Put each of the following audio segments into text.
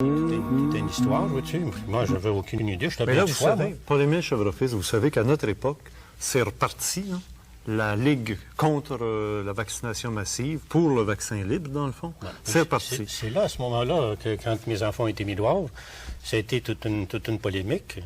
C'était une histoire, vois-tu. Moi, je n'avais aucune idée. Je Mais là, vous savez, Paul-Émile Chevreau-Fils, vous savez qu'à notre époque, c'est reparti, hein, la Ligue contre la vaccination massive, pour le vaccin libre, dans le fond. Ouais, c'est reparti. C'est là, à ce moment-là, que quand mes enfants ont été mis dehors, ça a été toute une polémique.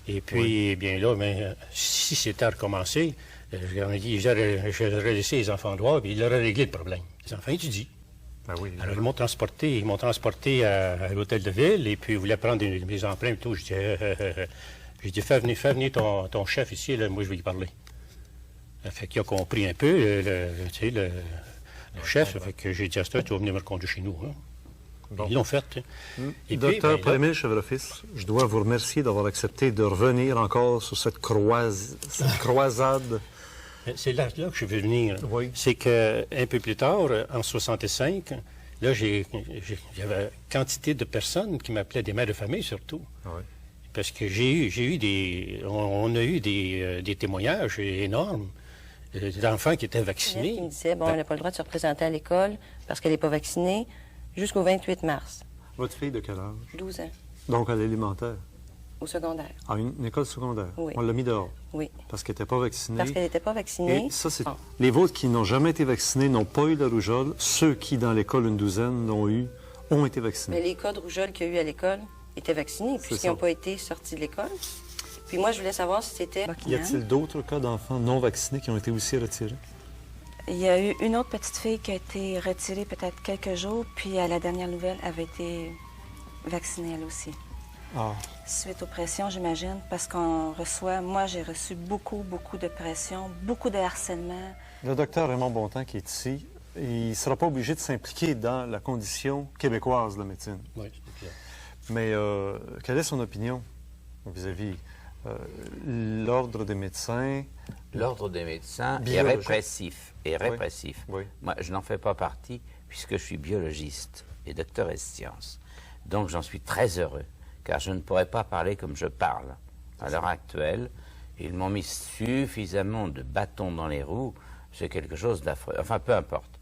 Et puis, oui. Bien là, mais, si c'était à recommencer, j'aurais laissé les enfants dehors, puis il aurait réglé le problème. Les enfants étudient. Ben oui, alors, ils m'ont transporté à l'hôtel de ville, et puis ils voulaient prendre mes empreintes et tout. J'ai dit, fais venir ton chef ici, là, moi je vais y parler. Fait qu'il a compris un peu, le chef, fait que j'ai dit à ça, tu vas venir me reconduire chez nous. Hein. Bon. Ils l'ont fait. Hein. Docteur Paul-Émile Chevreau-Fils, je dois vous remercier d'avoir accepté de revenir encore sur cette croisade. C'est là que je veux venir. Oui. C'est qu'un peu plus tard, en 65, là, j'avais quantité de personnes qui m'appelaient des mères de famille, surtout. Oui. Parce que on a eu des témoignages énormes d'enfants qui étaient vaccinés. Qui me disait, bon, elle n'a pas le droit de se représenter à l'école parce qu'elle n'est pas vaccinée jusqu'au 28 mars. Votre fille de quel âge? 12 ans. Donc à l'élémentaire? Au secondaire. À une école secondaire? Oui. On l'a mis dehors? Oui. Parce qu'elle n'était pas vaccinée? Parce qu'elle n'était pas vaccinée. Et ça, c'est... Les vôtres qui n'ont jamais été vaccinés n'ont pas eu la rougeole. Ceux qui, dans l'école, une douzaine, l'ont eu, ont été vaccinés. Mais les cas de rougeole qu'il y a eu à l'école étaient vaccinés, puisqu'ils n'ont pas été sortis de l'école. Puis moi, je voulais savoir si c'était... Y a-t-il d'autres cas d'enfants non vaccinés qui ont été aussi retirés? Il y a eu une autre petite fille qui a été retirée peut-être quelques jours, puis à la dernière nouvelle, avait été vaccinée elle aussi. Ah. Suite aux pressions, j'imagine, parce qu'on reçoit... Moi, j'ai reçu beaucoup de pression, beaucoup de harcèlement. Le docteur Raymond Bontemps, qui est ici, il ne sera pas obligé de s'impliquer dans la condition québécoise de la médecine. Oui, c'est clair. Mais quelle est son opinion vis-à-vis l'ordre des médecins? L'ordre des médecins est répressif. Oui. Oui. Moi, je n'en fais pas partie puisque je suis biologiste et docteur en sciences. Donc, j'en suis très heureux, car je ne pourrais pas parler comme je parle. À l'heure actuelle, ils m'ont mis suffisamment de bâtons dans les roues, c'est quelque chose d'affreux. Enfin, peu importe.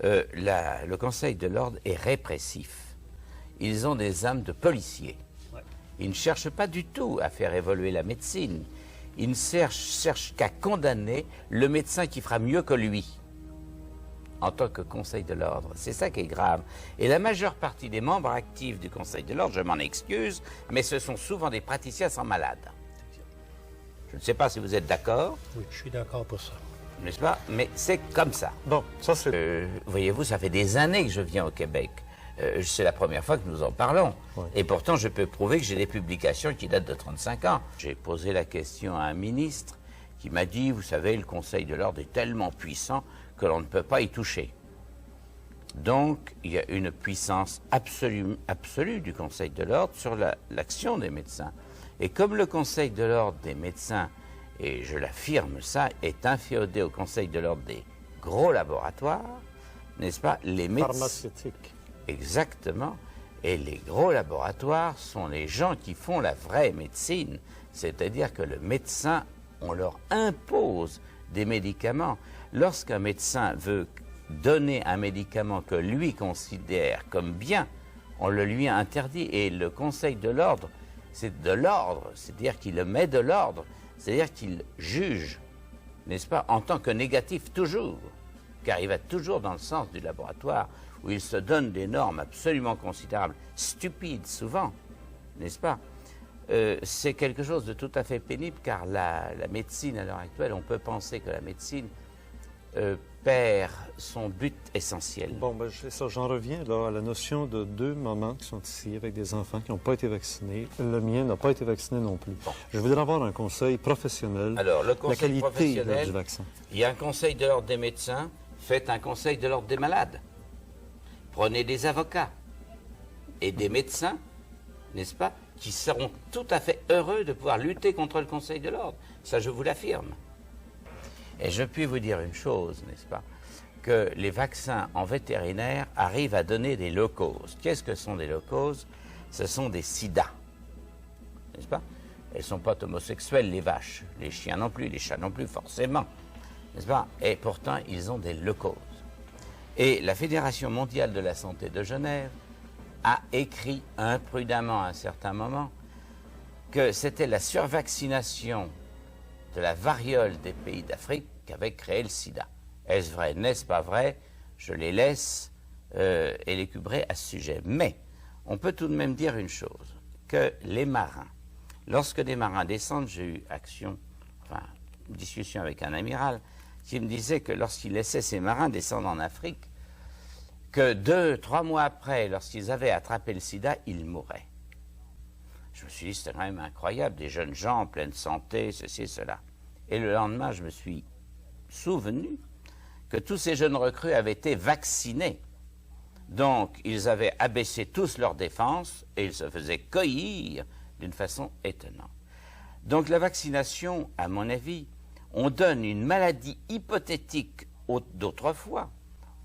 Le Conseil de l'ordre est répressif. Ils ont des âmes de policiers. Ouais. Ils ne cherchent pas du tout à faire évoluer la médecine. Ils ne cherchent qu'à condamner le médecin qui fera mieux que lui, en tant que Conseil de l'ordre. C'est ça qui est grave. Et la majeure partie des membres actifs du Conseil de l'ordre, je m'en excuse, mais ce sont souvent des praticiens sans malade. Je ne sais pas si vous êtes d'accord. Oui, je suis d'accord pour ça. N'est-ce pas? Mais c'est comme ça. Bon, ça c'est... voyez-vous, ça fait des années que je viens au Québec. C'est la première fois que nous en parlons. Oui. Et pourtant, je peux prouver que j'ai des publications qui datent de 35 ans. J'ai posé la question à un ministre qui m'a dit, vous savez, le Conseil de l'ordre est tellement puissant que l'on ne peut pas y toucher. Donc, il y a une puissance absolue du Conseil de l'ordre sur l'action des médecins. Et comme le Conseil de l'ordre des médecins, et je l'affirme ça, est inféodé au Conseil de l'ordre des gros laboratoires, n'est-ce pas, les médecins... Pharmaceutiques. Exactement. Et les gros laboratoires sont les gens qui font la vraie médecine. C'est-à-dire que le médecin, on leur impose des médicaments. Lorsqu'un médecin veut donner un médicament que lui considère comme bien, on le lui interdit. Et le Conseil de l'ordre, c'est de l'ordre, c'est-à-dire qu'il le met de l'ordre, c'est-à-dire qu'il juge, n'est-ce pas, en tant que négatif toujours, car il va toujours dans le sens du laboratoire, où il se donne des normes absolument considérables, stupides souvent, n'est-ce pas? C'est quelque chose de tout à fait pénible, car la médecine, à l'heure actuelle, on peut penser que la médecine perd son but essentiel. Bon, ben, j'en reviens là, à la notion de deux mamans qui sont ici avec des enfants qui n'ont pas été vaccinés. Le mien n'a pas été vacciné non plus. Bon. Je voudrais avoir un conseil professionnel. Alors, le conseil la qualité professionnel, du vaccin. Il y a un conseil de l'ordre des médecins, faites un conseil de l'ordre des malades. Prenez des avocats et des médecins, n'est-ce pas, qui seront tout à fait heureux de pouvoir lutter contre le Conseil de l'ordre. Ça, je vous l'affirme. Et je puis vous dire une chose, n'est-ce pas, que les vaccins en vétérinaire arrivent à donner des low-causes. Qu'est-ce que sont des low-causes? Ce sont des sida, n'est-ce pas? Elles ne sont pas homosexuelles, les vaches, les chiens non plus, les chats non plus, forcément, n'est-ce pas? Et pourtant, ils ont des low-causes. Et la Fédération mondiale de la santé de Genève a écrit imprudemment à un certain moment que c'était la survaccination de la variole des pays d'Afrique qui avait créé le sida. Est-ce vrai, n'est-ce pas vrai? Je les laisse élucubrer à ce sujet. Mais on peut tout de même dire une chose, que les marins, lorsque des marins descendent, j'ai eu une discussion avec un amiral qui me disait que lorsqu'il laissait ses marins descendre en Afrique, que 2-3 mois après, lorsqu'ils avaient attrapé le sida, ils mouraient. Je me suis dit, c'était quand même incroyable, des jeunes gens en pleine santé, ceci et cela. Et le lendemain, je me suis souvenu que tous ces jeunes recrues avaient été vaccinés. Donc, ils avaient abaissé tous leurs défenses et ils se faisaient cueillir d'une façon étonnante. Donc, la vaccination, à mon avis, on donne une maladie hypothétique d'autrefois,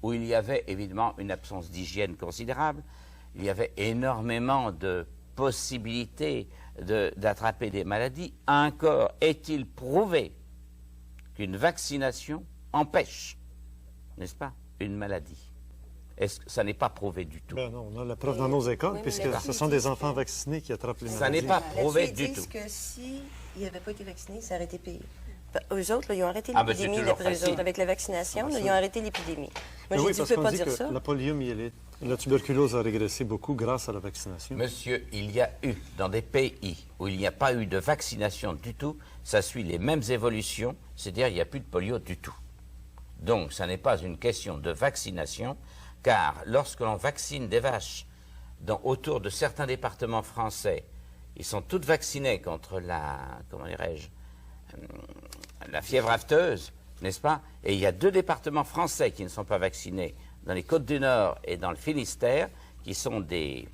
où il y avait évidemment une absence d'hygiène considérable, il y avait énormément de possibilités d'attraper des maladies. Encore est-il prouvé qu'une vaccination empêche, n'est-ce pas, une maladie? Est-ce que ça n'est pas prouvé du tout? Ben non, on a la preuve dans nos écoles, puisque ce sont des enfants vaccinés qui attrapent les maladies. Ça n'est pas prouvé du tout. Ils disent que s'ils n'avaient pas été vaccinés, ça aurait été payé. Eux autres, là, ils ont arrêté Ben, l'épidémie d'après eux autres. Avec la vaccination, là, ils ont arrêté l'épidémie. Moi, j'ai dit, tu ne peux pas dire ça. La poliomyélite, la tuberculose a régressé beaucoup grâce à la vaccination. Monsieur, il y a eu, dans des pays où il n'y a pas eu de vaccination du tout, ça suit les mêmes évolutions, c'est-à-dire il n'y a plus de polio du tout. Donc, ça n'est pas une question de vaccination, car lorsque l'on vaccine des vaches autour de certains départements français, ils sont toutes vaccinées contre la, comment dirais-je, la fièvre afteuse, n'est-ce pas? Et il y a 2 départements français qui ne sont pas vaccinés, dans les Côtes du Nord et dans le Finistère, qui sont des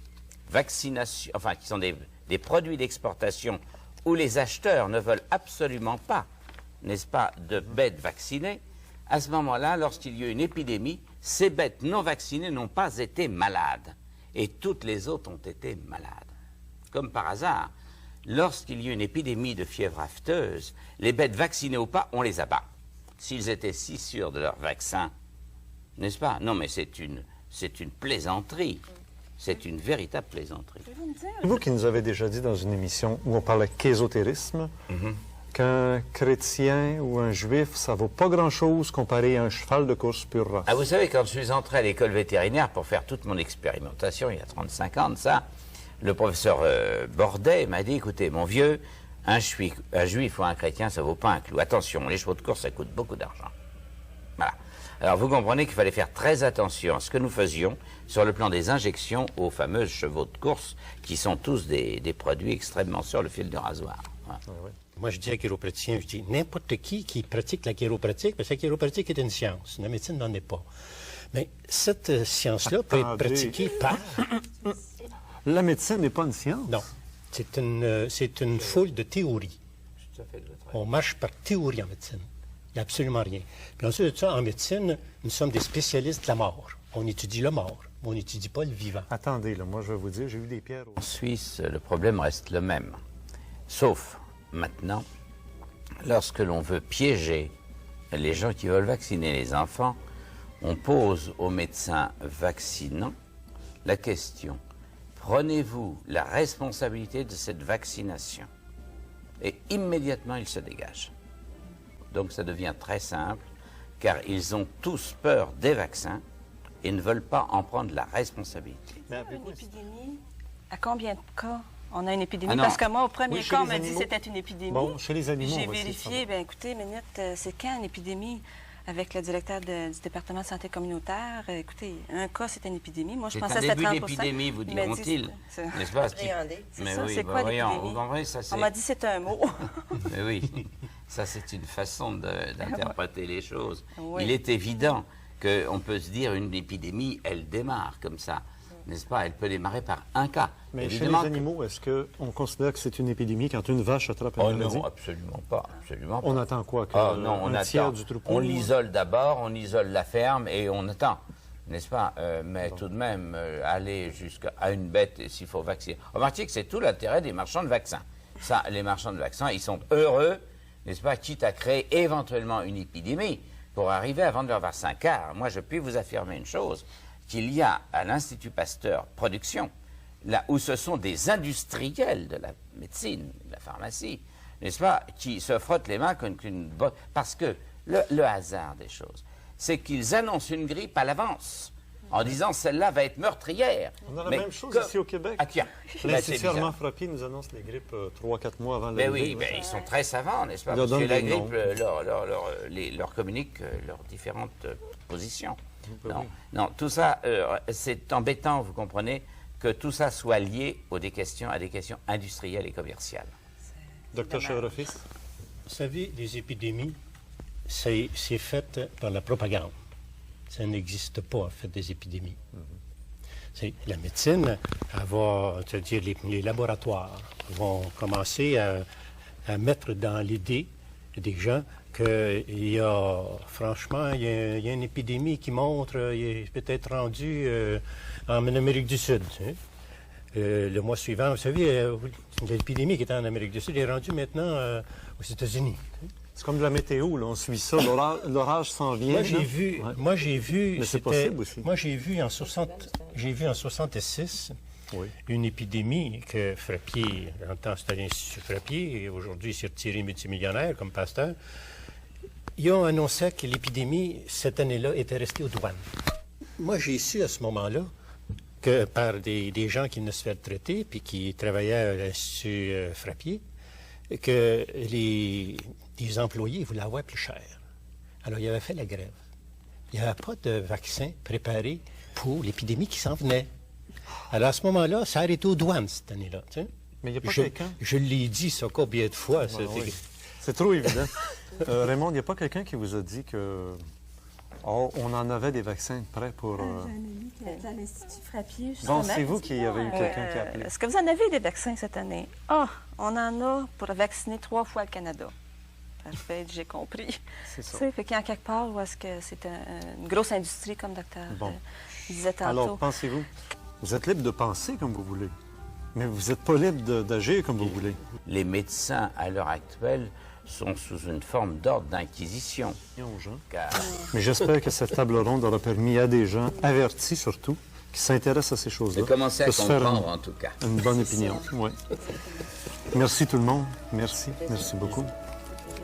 vaccinations, enfin, qui sont des produits d'exportation où les acheteurs ne veulent absolument pas, n'est-ce pas, de bêtes vaccinées. À ce moment-là, lorsqu'il y a eu une épidémie, ces bêtes non vaccinées n'ont pas été malades. Et toutes les autres ont été malades. Comme par hasard, lorsqu'il y a une épidémie de fièvre afteuse, les bêtes vaccinées ou pas, on les abat. S'ils étaient si sûrs de leur vaccin, n'est-ce pas? Non, mais c'est une plaisanterie. C'est une véritable plaisanterie. Vous qui nous avez déjà dit dans une émission où on parlait d'ésotérisme, qu'un chrétien ou un juif, ça vaut pas grand-chose comparé à un cheval de course pure race. Ah, vous savez, quand je suis entré à l'école vétérinaire pour faire toute mon expérimentation, il y a 35 ans de ça, le professeur Bordet m'a dit, écoutez, mon vieux, un juif ou un chrétien, ça vaut pas un clou. Attention, les chevaux de course, ça coûte beaucoup d'argent. Voilà. Alors, vous comprenez qu'il fallait faire très attention à ce que nous faisions sur le plan des injections aux fameux chevaux de course, qui sont tous des produits extrêmement sur le fil de rasoir. Voilà. Moi, je dis à chiropraticien, je dis n'importe qui pratique la chiropratique, parce que la chiropratique est une science. La médecine n'en est pas. Mais cette science-là peut être pratiquée par... La médecine n'est pas une science. Non. C'est une foule de théories. On marche par théorie en médecine. Il n'y a absolument rien. Puis ensuite de ça, en médecine, nous sommes des spécialistes de la mort. On étudie la mort, mais on n'étudie pas le vivant. Attendez, là, moi je vais vous dire, j'ai eu des pierres. En Suisse, le problème reste le même. Sauf, maintenant, lorsque l'on veut piéger les gens qui veulent vacciner les enfants, on pose aux médecins vaccinants la question: prenez-vous la responsabilité de cette vaccination? Et immédiatement, ils se dégagent. Donc ça devient très simple, car ils ont tous peur des vaccins et ne veulent pas en prendre la responsabilité. Une épidémie, à combien de cas on a une épidémie? Ah non. Parce que moi, au premier Oui, chez cas, on les m'a dit que animaux. c'était une épidémie. Bon, chez les animaux, J'ai on va essayer de vérifié, savoir. bien écoutez, minute, c'est quand une épidémie? Avec le directeur du département de santé communautaire, écoutez, un cas, c'était une épidémie. Moi, je C'est pensais un que c'était début 30%. d'épidémie, vous Il m'a dit, diront-ils, c'est- n'est-ce pas? Appréhender. C'est Mais ça, oui, c'est bah quoi voyons, l'épidémie? vous comprenez, ça c'est... On m'a dit c'est un mot. Mais oui, ça c'est une façon d'interpréter les choses. Oui. Il est évident qu'on peut se dire une épidémie, elle démarre comme ça, n'est-ce pas? Elle peut démarrer par un cas. Mais Évidemment chez les animaux, est-ce qu'on considère que c'est une épidémie quand une vache attrape une Oh maladie? non, absolument pas, absolument pas. On attend quoi? Que Ah non, on un tiers attend. du troupeau? On l'isole d'abord, on isole la ferme et on attend, n'est-ce pas? Mais tout de même, aller jusqu'à une bête, s'il faut vacciner. Remarquez que c'est tout l'intérêt des marchands de vaccins. Ça, les marchands de vaccins, ils sont heureux, n'est-ce pas, quitte à créer éventuellement une épidémie pour arriver à vendre leur vaccin. Car moi, je puis vous affirmer une chose, qu'il y a à l'Institut Pasteur Production, là où ce sont des industriels de la médecine, de la pharmacie, n'est-ce pas, qui se frottent les mains parce que le hasard des choses, c'est qu'ils annoncent une grippe à l'avance, en disant celle-là va être meurtrière. On a la même chose ici au Québec. Ah tiens, l'Institut Armand Frappier nous annonce les grippes 3-4 mois avant mais l'arrivée. oui, mais ils sont très savants, n'est-ce pas? Ils Parce que donnent la des grippe noms. leur communique leurs différentes positions. Ben Non, oui. non, tout ça, c'est embêtant, vous comprenez, que tout ça soit lié à des questions industrielles et commerciales. Docteur Chevreau-Fils? Vous savez, les épidémies, c'est fait par la propagande. Ça n'existe pas, en fait, des épidémies. La médecine, elle va, c'est-à-dire les laboratoires vont commencer à mettre dans l'idée des gens qu'il y a, franchement, il y a une épidémie qui montre, il est peut-être rendu en Amérique du Sud. Hein. Le mois suivant, vous savez, l'épidémie qui était en Amérique du Sud est rendue maintenant aux États-Unis. C'est comme de la météo, là, on suit ça, l'orage s'en vient. Moi, j'ai vu, mais c'est possible aussi. Moi, j'ai vu en 66 une épidémie que Frappier, en temps c'était l'Institut Frappier, et aujourd'hui c'est retiré multimillionnaire comme Pasteur. Ils ont annoncé que l'épidémie, cette année-là, était restée aux douanes. Moi, j'ai su à ce moment-là que par des gens qui venaient se faire traiter puis qui travaillaient à l'Institut Frappier, que les employés voulaient avoir plus cher. Alors, ils avaient fait la grève. Il n'y avait pas de vaccin préparé pour l'épidémie qui s'en venait. Alors, à ce moment-là, ça a arrêté aux douanes cette année-là. Tu sais. Mais il n'y a pas quelqu'un... Je l'ai dit ça combien de fois. Oui. C'est trop évident. Raymond, il n'y a pas quelqu'un qui vous a dit que... Oh, on en avait des vaccins prêts pour... J'ai un ami qui est à l'Institut Frappier, Bon, c'est vous qui avez eu quelqu'un qui a appelé. Est-ce que vous en avez des vaccins cette année? Ah, on en a pour vacciner 3 fois le Canada. Parfait, j'ai compris. C'est ça. Tu sais, fait qu'il y a quelque part où est-ce que c'est une grosse industrie, comme docteur disait tantôt. Alors, pensez-vous, vous êtes libre de penser comme vous voulez, mais vous n'êtes pas libre d'agir comme vous voulez. Les médecins, à l'heure actuelle, sont sous une forme d'ordre d'inquisition. Car... Mais j'espère que cette table ronde aura permis à des gens avertis, surtout, qui s'intéressent à ces choses-là, de commencer à se faire comprendre, en tout cas. une bonne opinion. Ouais. Merci tout le monde. Merci beaucoup.